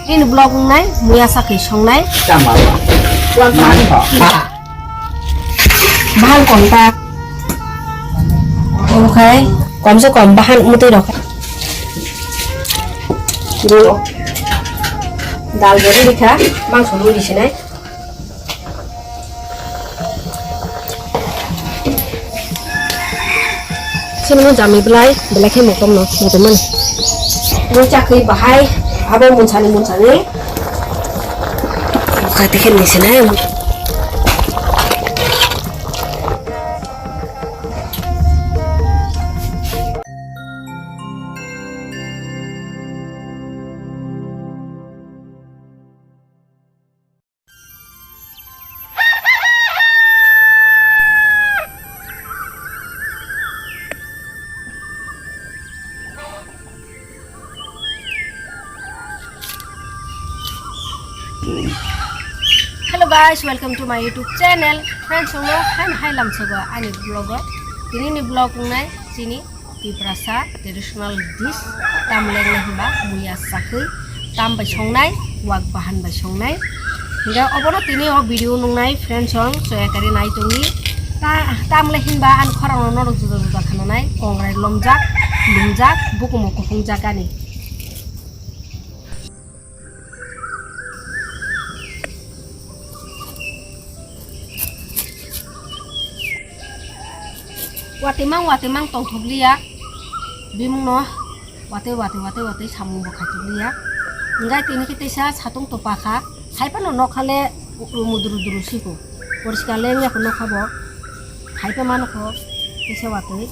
ini blog nai Muiya Chakhwi songnai bahan kontak oke komse kom bahan mutui dok dulu dal beri dikha mangso lu di sini sini jami belai belai motom no motoman Muiya Chakhwi bahai abo muncani katakan di sini Hello guys, welcome to my YouTube channel. Friends, hai lam soba ani vlogger. Ini vlog nai sini Tripura traditional dish tamleng na hiba Muiya Chakhwi tam ba songnai wak bahan ba songnai. Hingga obono tini o video nungnai friends song soyakari nai tongi tamle hinba an khorang no juda khananai kongrai lomjak lumjak bukumo kufungjak ani. Watimang tong thoblia bimung no wate samung bo khatoblia ngai tini kitesa satung topakha haipa no nokhale muduru siko poriskale nya ko nokhabo haipa manoko kise wate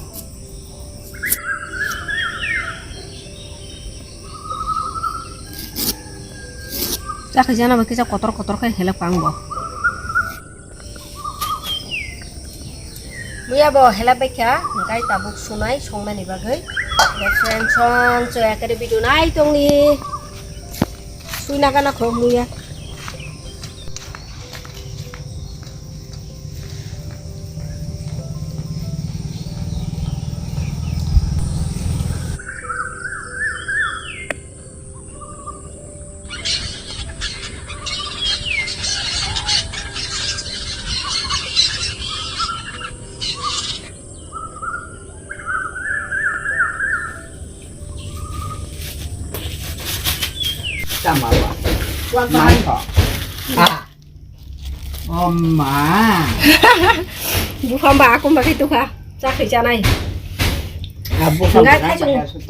Chakhwi jana ba kisa kotor khai hele pangbo Muiya bo hela bekha ngai tabuk sunai songmani bagai friends song soyakari video nai tongni suina kana kho Muiya sama apa? Mantap. Oma. Bukan mbak aku mbak itu kah? Chakhwi janai. Bukan. Ngai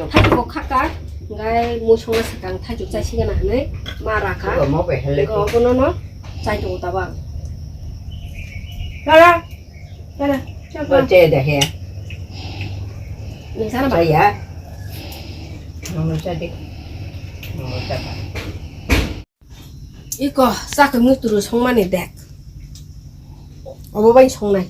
thaju khaka. Ngai musonga sakang thaju chai singa nai maraka. Mau be hele. Ko no chai to tabang. Lala. Có chê được hè. Mình sao nó Sao vậy? Nó sao đi. 이거 싹 무뚜루 성만이 돼. 어머바이 성나이.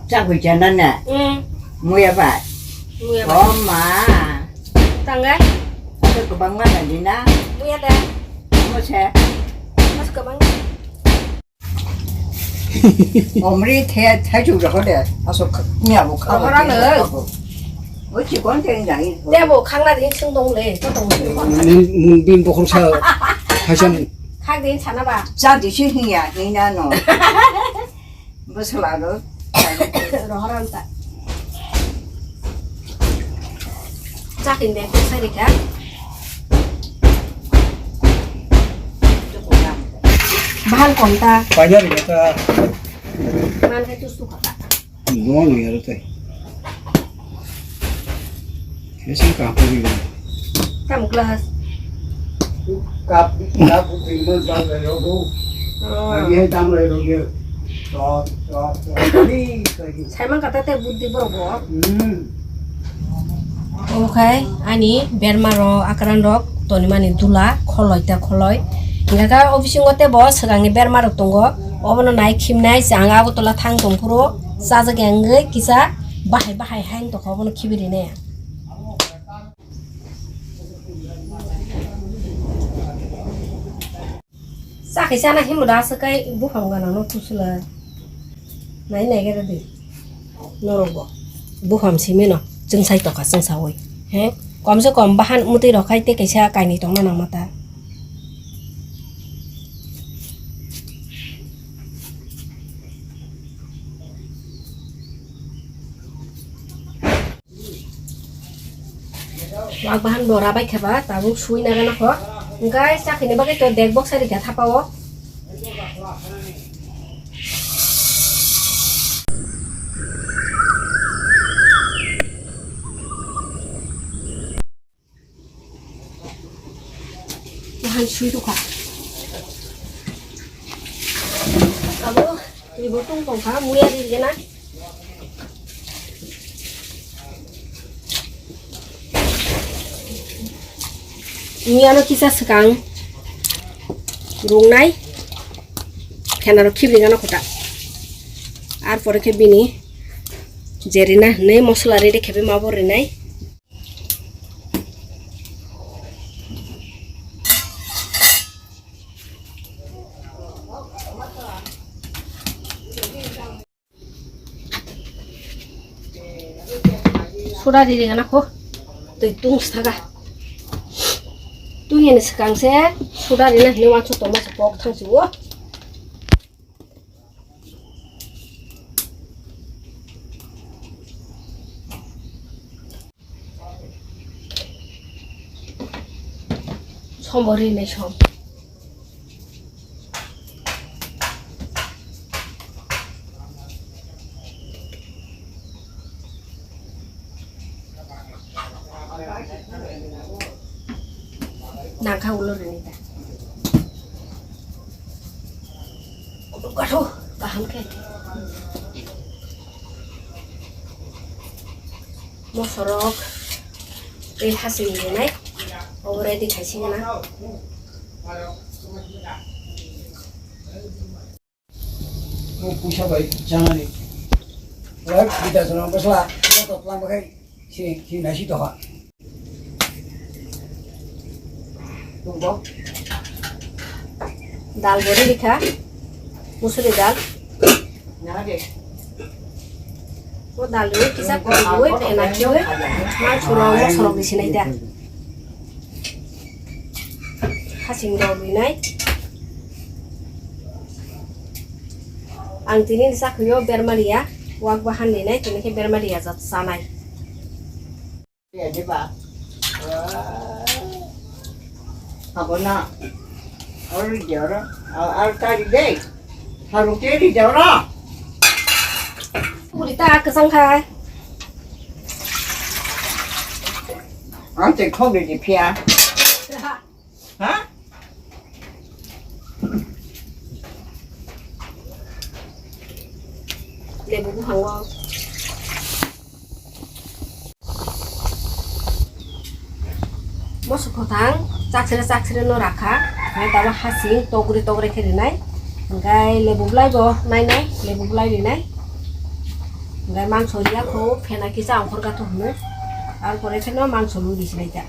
Chakhwi channel nè. Muiya Wahan. Muiya Wahan. Oma. Tangga. Ada kebangan di na. Muiya dah. Mau saya. Mas kebang. Omri thay chủ rồi đấy. Aso nhà bộ khang. Orang nữa. Ôi chỉ có tiền này. Để bộ khang là đến xung đông lệ, có đông. 문빈 보컬사 하션 khác đến chả nó bà. Sao thì suy nghĩ à, nghĩ ra nó. Bữa sau là đó. Rõ ràng tại. Chắc hình đẹp cũng sai được khác. Bahan kontak. 반열이 내가 Man cái chút suka tak. 누워는 이럴 때 계속 안 보이고 Cả một glass. cặp thì mới ra về đâu đâu nghe tam rồi rồi kia đó đi Salman kata teh budi borobo. Oke, ani bermaro akaran rok toni mani dula kholoi ta kholoi. Ngaga ofising gote bo segangi bermaro tunggo. Obono nai khimnai janga go tola thang tongpuro saja gengai kisa bahai hang to obono khibiri ne. cái xa này hiếm một đá sơ cây bút phòng gần nó chút là này cái đó đi nó rồi bỏ bút phòng xí mới nó chân say tỏ cả chân sao ấy hé còn sẽ còn bahan một tí đó khai tê cái xa cái này trong nó nằm mà ta wag bahan dora baik kheba tabuk sui na gana kho guys sa khini bagai to deck box ari ga thapawo bahan sui tu kha abo ni botung tong kha muya di gana Muiya no kisah sekang rung nai kena ro kibri gana kota ar pore ke bini jerina ne mosla ready khebe mabor nai soda di gana ko tung saga tuh ini sekarang saya sudah ini lewat soto mas pok thang siwo sombori nih som nangka ulur ini ta aduh paham ke mau sorok hasil ini naik already kasih na mau pusha baik jangan nih kita senang besar kita telah pakai si nasi toh दाल बोरी लिखा मुसुरी दाल वो दाल रो किसा कोई एना क्यों है मां छोरो मसलो बेसी नै दा हासिङ रो बिनाय आं तिनि साखयो बेरमारिया वाक बाहान लिनाय तिनिखे बेरमारिया जात सानाय ya di ba apa na orang jara tadi deh harus jadi jara Urita kesang khai nanti kau di pia hah lebu buhang wow masuk kotang cak no rakha ngai tawa hasing togre kheri nai ngai lebu blai bo nai lebu blai ni nai ngai mangso ria kho phena ki sa angkor ka to hnu ar pore pheno mangso lu dis nai ta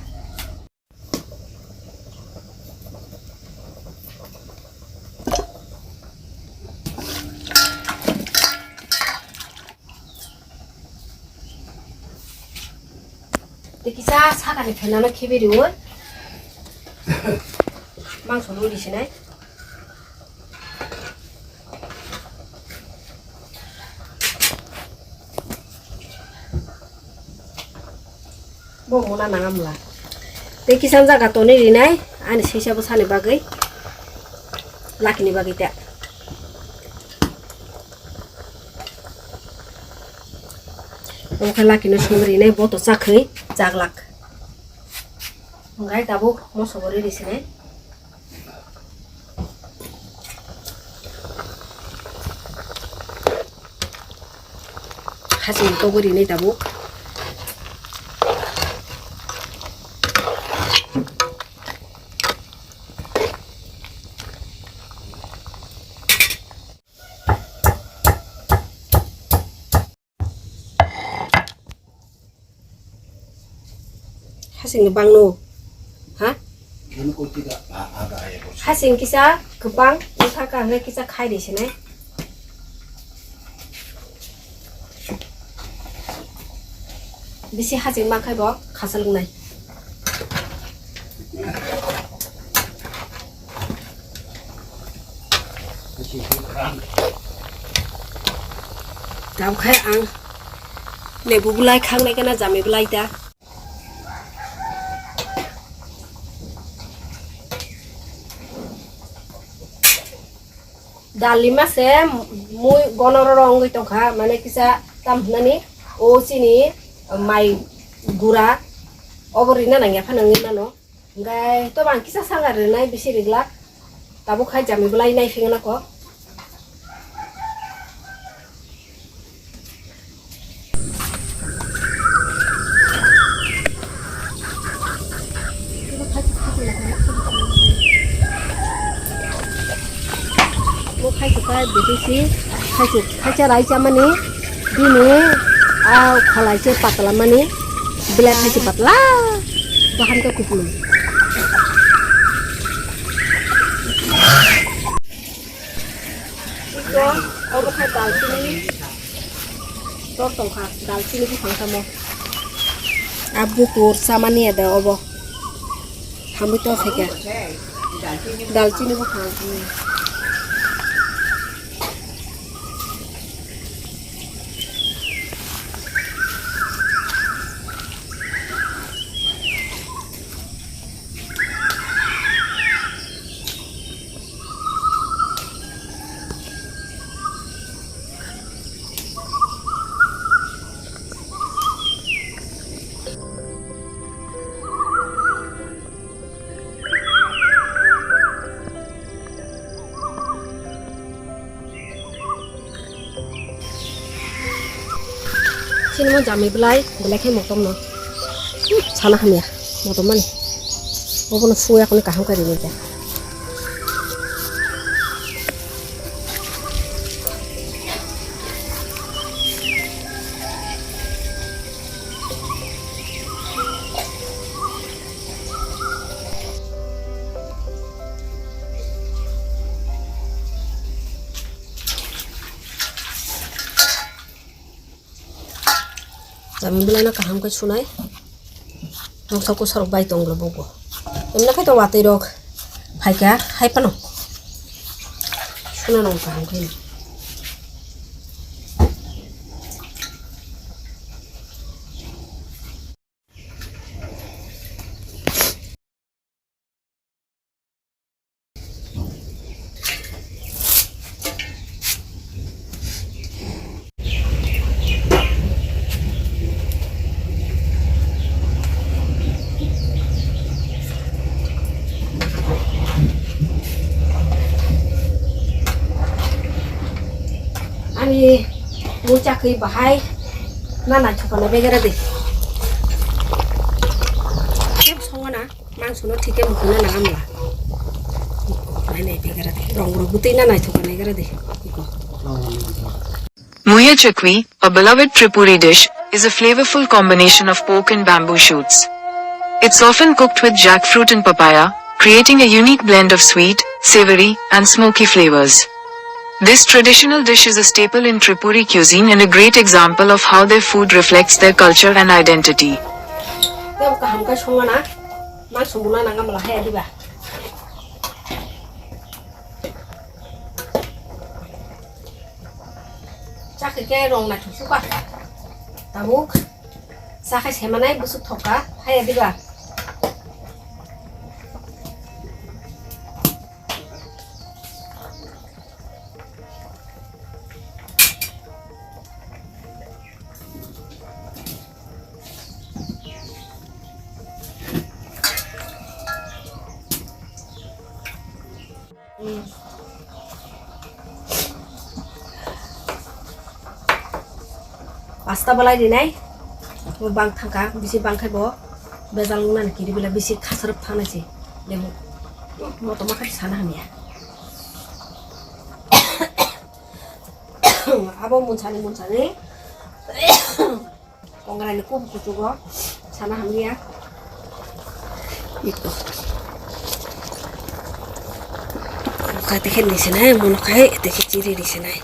Tekisa sakani phena na khibiri wo mangso lu dis nai bo mona nangamla Tekisa jaga to ni rinai ani seisa bo sani bagai lakini bagai ta Oke laki no sumber ini boto sakri jaglak. Ngai tabu mau sobori di sini. Hasil togori ini tabu. Hasil bang no, hah? 저는 꼴찌가 아가에 보시. 하신 기사 금방 이사가 내 기사 가야 되시네. 미시 하진만 해봐 가슬 날. Tao khai ăn để bù lai khang này cái nào giảm bù lai ta dalima se mui gonor rong goi tongkha mane kisa tam nani o sini mai gura oborina nangya phanangi nano ngai to bang kisa sangar nai bisi rigla tabu khai jami bù lai nai fingna ko khai chụp cái bị gì khai chả lại cho mani đi nữa khai lại chơi pat là mani bila khai chụp pat la bahan cái cục luôn đó ông khai đào chini tốt tổng khá đào chini cái phẳng thầm abu kur samani ada obo kami to khai cả đào chini cái phẳng Sini mau jami belai, belai kayak motom no. Sana kami ya, motom mana? Mau pun fuya kau ni kaham kau ini aja. Jami belai nak kaham kau sunai. Nong saku saruk bai tong lo bogo. Emna kai to watai rok. Hai kya? Hai pano. Suna nong kaham kau ni. Ani Muiya Chakhwi bahai nana chokana begera de kep songana mang suno thike mukuna na amla nai nai begera de rong buti nana chokana begera de iko Muiya Chakhwi, a beloved Tripuri dish, is a flavorful combination of pork and bamboo shoots. It's often cooked with jackfruit and papaya, creating a unique blend of sweet, savory, and smoky flavors. This traditional dish is a staple in Tripuri cuisine and a great example of how their food reflects their culture and identity. Pasta balai dinai, bang thangka, bisi bang kai bo, bezal lunan kiri bila bisi kasar thana sih, lemu, mau tomak di sana hamia. Abo muncani, kongran ini kubu juga, sana hamia, itu. मुनखा देखे दिसे नै मुनखा है देखे चिरी दिसे नै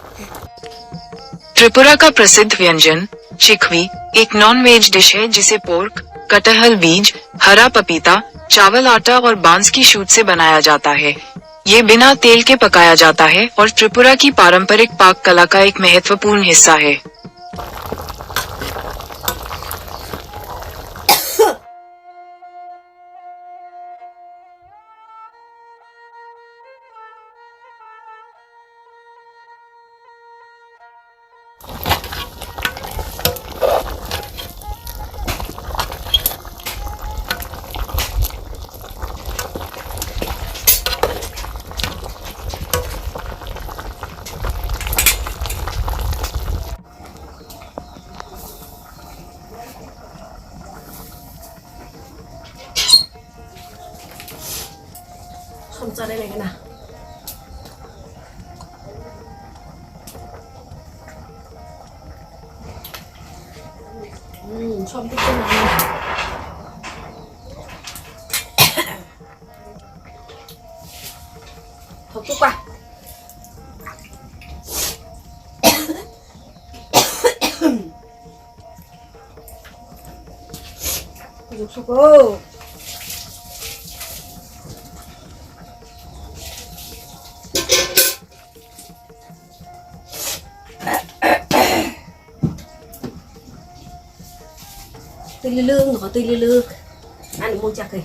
त्रिपुरा का प्रसिद्ध व्यंजन चिखवी एक नॉन वेज डिश है जिसे पोर्क, कटहल बीज, हरा पपीता, चावल आटा और बांस की शूट से बनाया जाता है। ये बिना तेल के पकाया जाता है और त्रिपुरा की पारंपरिक पाक कला का एक महत्वपूर्ण हिस्सा है। somsa đây này cái nào som tích cái nào thật tốt quá dục súc ô tươi lương có tươi lương ăn được mua chặt kì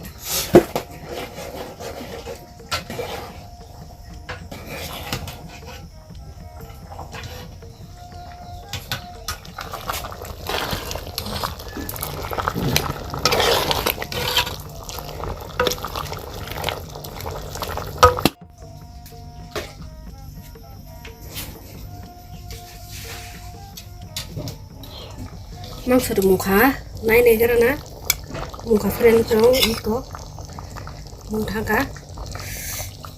mang sudah muka naik nih karena muka friend trong itu muka kah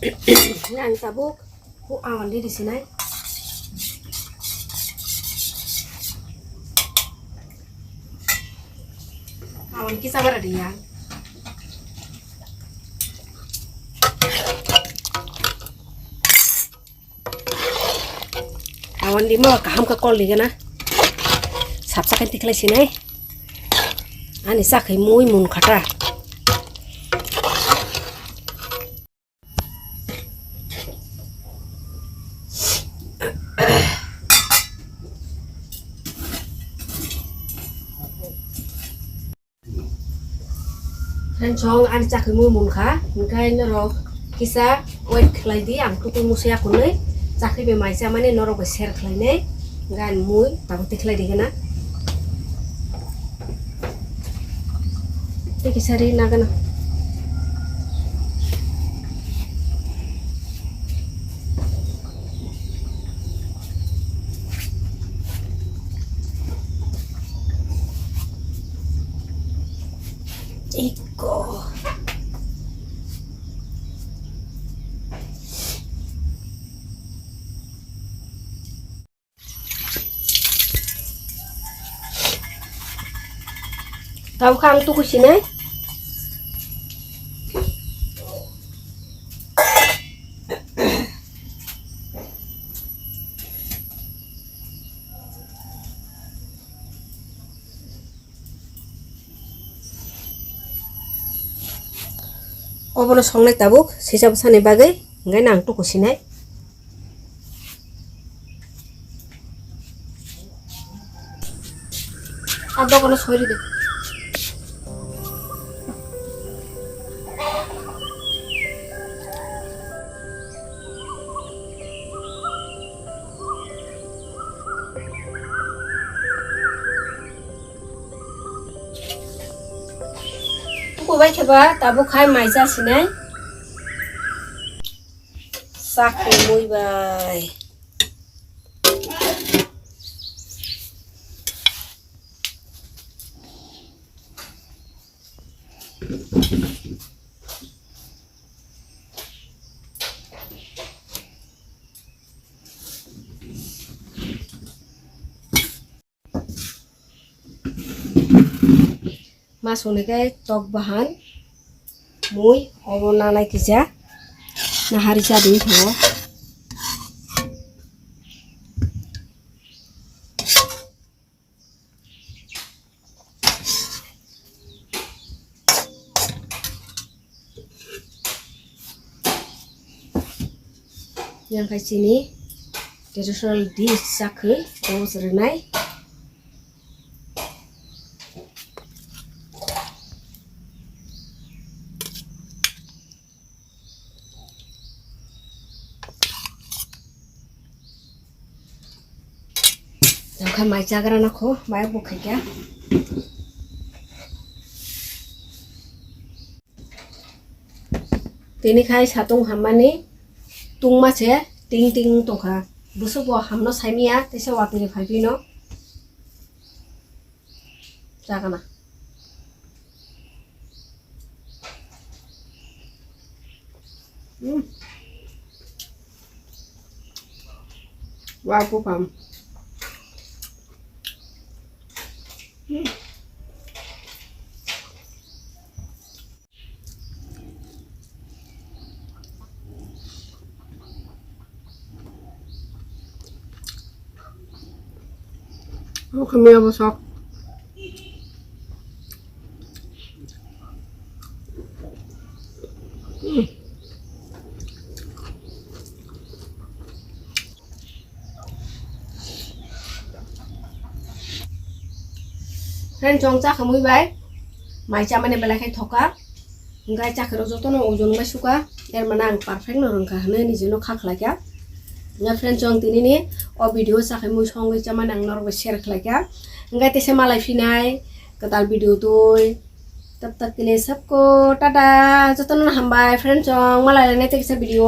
ini ang sabuk ku awan di sini awan kisah berada ya awan di mau kaham ke kol di kana sapsakan tiklai sini ani sakai mui mun khata Ren chong ani sakai mui mun kha kai noro kisa wet khlai di ang tu musia kunai sakai be mai sa mane noro be ser khlai nei gan mui ta tiklai di kana ini kisari nagana iko tahu kang tu kusine Obono songnai tabuk sisa besane bagai ngai nang tu kusinai ado kono sori de Kubai coba tabuk khai maisa sini sak mui bai masuk nih tok bahan mui obo nanai kija nah hari jadi tuh yang kai sini traditional dish chakhwi terus renai yang kai mai jagaran aku mai bukai ya tini khai satung hamani tung ma che ting ting tongkha busu bo hamno saimia tese wakni phaipino jagana wa pu pam kami apa sok Ren chong cha khamui bai mai cha mane bela khai thoka ngai cha kharo joto no ojon mai suka er manang perfect no rongka hne ni jeno khakla kya ya friend chong tini ni o video sa khamui songai cha manang nor ba share khla kya ngai te se malai finai katal video toi तब तक के लिए सबको टाटा जतन हम bye friend चोंग मलाई ने ते video